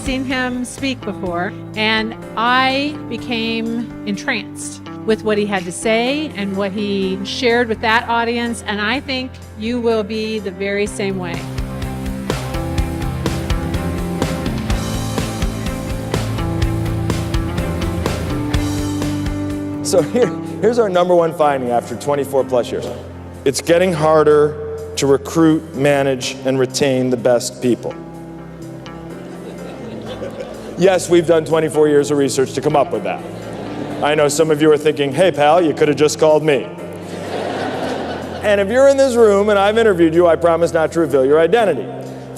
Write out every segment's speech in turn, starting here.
seen him speak before, and I became entranced with what he had to say and what he shared with that audience, and I think you will be the very same way. So here's our number one finding after 24 plus years. It's getting harder to recruit, manage, and retain the best people. Yes, we've done 24 years of research to come up with that. I know some of you are thinking, hey pal, you could have just called me. And if you're in this room and I've interviewed you, I promise not to reveal your identity.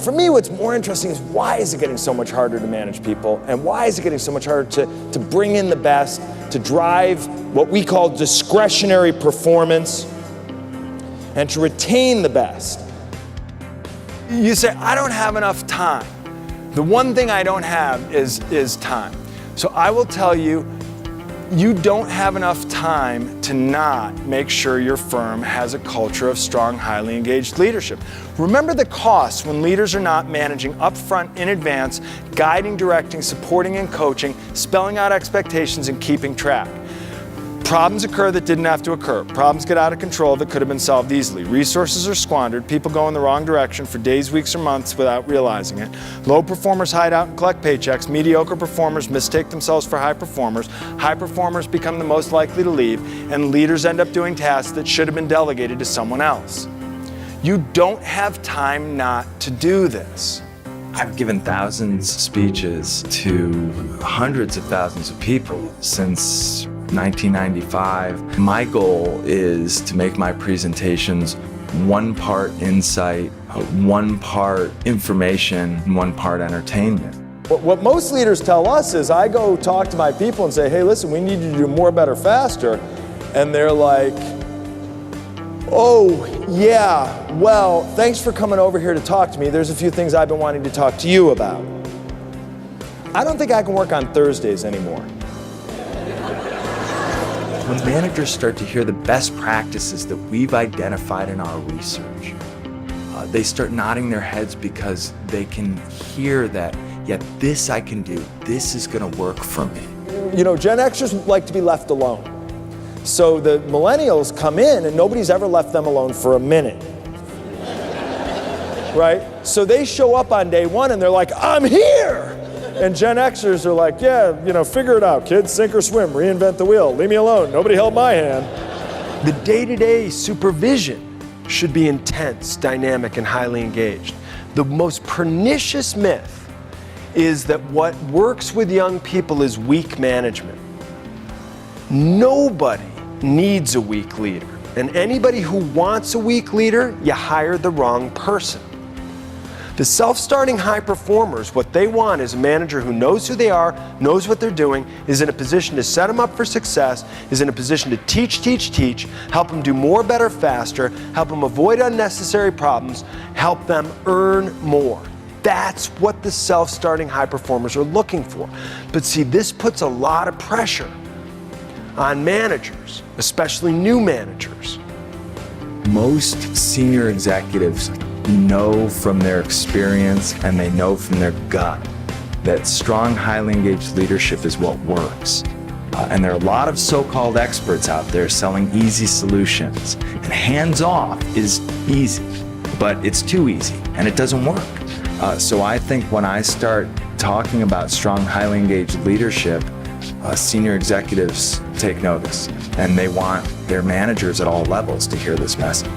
For me, what's more interesting is why is it getting so much harder to manage people, and why is it getting so much harder to bring in the best, to drive what we call discretionary performance, and to retain the best. You say, I don't have enough time. The one thing I don't have is time. So I will tell you, you don't have enough time to not make sure your firm has a culture of strong, highly engaged leadership. Remember the costs when leaders are not managing upfront, in advance, guiding, directing, supporting, and coaching, spelling out expectations, and keeping track. Problems occur that didn't have to occur. Problems get out of control that could have been solved easily. Resources are squandered. People go in the wrong direction for days, weeks, or months without realizing it. Low performers hide out and collect paychecks. Mediocre performers mistake themselves for high performers. High performers become the most likely to leave, and leaders end up doing tasks that should have been delegated to someone else. You don't have time not to do this. I've given thousands of speeches to hundreds of thousands of people since 1995. My goal is to make my presentations one part insight, one part information, and one part entertainment. What most leaders tell us is, I go talk to my people and say, hey, listen, we need you to do more, better, faster. And they're like, oh, yeah, well, thanks for coming over here to talk to me. There's a few things I've been wanting to talk to you about. I don't think I can work on Thursdays anymore. When managers start to hear the best practices that we've identified in our research, they start nodding their heads because they can hear that, yeah, this I can do, this is gonna work for me. You know, Gen Xers like to be left alone. So the millennials come in and nobody's ever left them alone for a minute. Right? So they show up on day one and they're like, I'm here! And Gen Xers are like, yeah, you know, figure it out, kids, sink or swim, reinvent the wheel, leave me alone, nobody held my hand. The day-to-day supervision should be intense, dynamic, and highly engaged. The most pernicious myth is that what works with young people is weak management. Nobody needs a weak leader, and anybody who wants a weak leader, you hire the wrong person. The self-starting high performers, what they want is a manager who knows who they are, knows what they're doing, is in a position to set them up for success, is in a position to teach, help them do more, better, faster, help them avoid unnecessary problems, help them earn more. That's what the self-starting high performers are looking for. But see, this puts a lot of pressure on managers, especially new managers. Most senior executives know from their experience and they know from their gut that strong, highly engaged leadership is what works. And there are a lot of so-called experts out there selling easy solutions. And hands-off is easy, but it's too easy and it doesn't work. So I think when I start talking about strong, highly engaged leadership, senior executives take notice and they want their managers at all levels to hear this message.